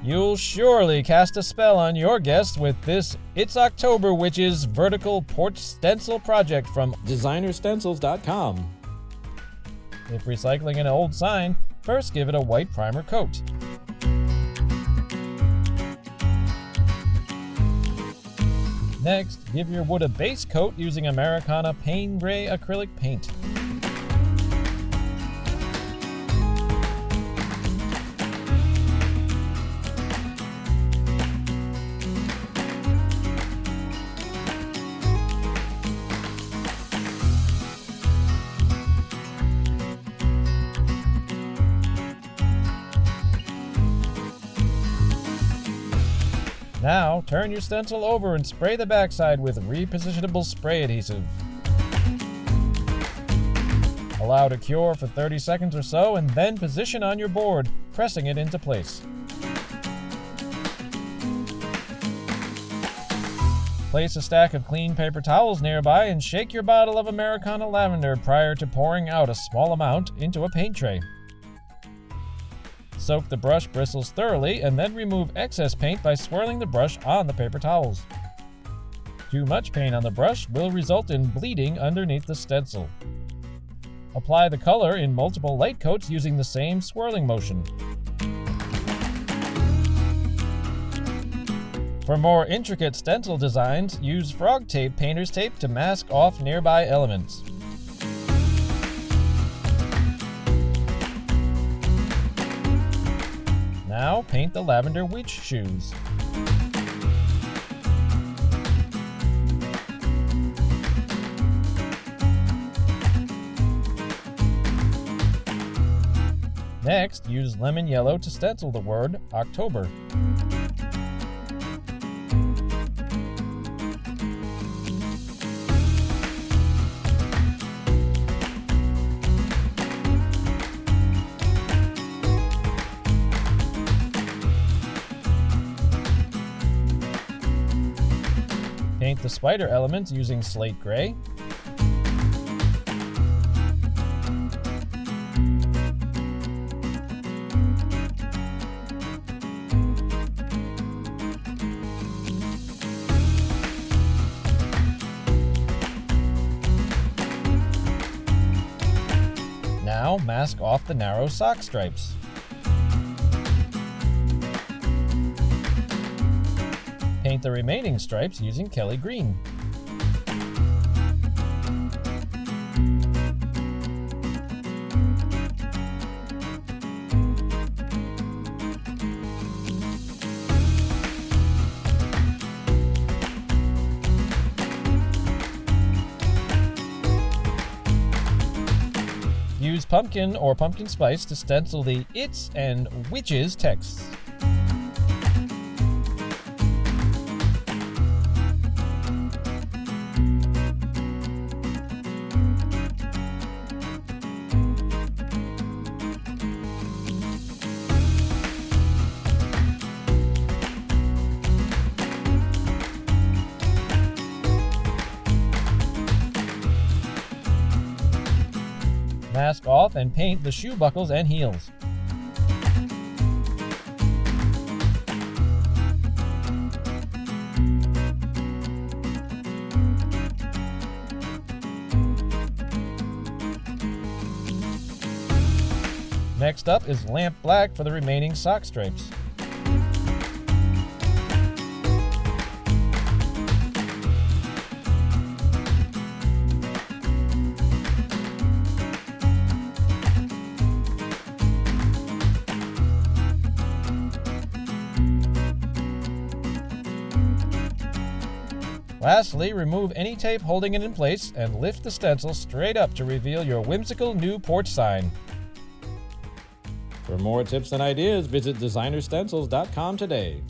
You'll surely cast a spell on your guests with this It's October Witches vertical porch stencil project from DesignerStencils.com. If recycling an old sign, first give it a white primer coat. Next, give your wood a base coat using Americana Payne Grey Acrylic Paint. Now, turn your stencil over and spray the backside with Repositionable spray adhesive. Allow to cure for 30 seconds or so and then position on your board, pressing it into place. Place a stack of clean paper towels nearby and shake your bottle of Americana Lavender prior to pouring out a small amount into a paint tray. Soak the brush bristles thoroughly and then remove excess paint by swirling the brush on the paper towels. Too much paint on the brush will result in bleeding underneath the stencil. Apply the color in multiple light coats using the same swirling motion. For more intricate stencil designs, use frog tape painter's tape to mask off nearby elements. Now paint the lavender witch shoes. Next, use lemon yellow to stencil the word October. Paint the spider elements using Slate Grey. Now mask off the narrow sock stripes. Paint the remaining stripes using Kelly Green. Use pumpkin or pumpkin spice to stencil the It's and Witches texts. Mask off and paint the shoe buckles and heels. Next up is lamp black for the remaining sock stripes. Lastly, remove any tape holding it in place and lift the stencil straight up to reveal your whimsical new porch sign. For more tips and ideas, visit DesignerStencils.com today.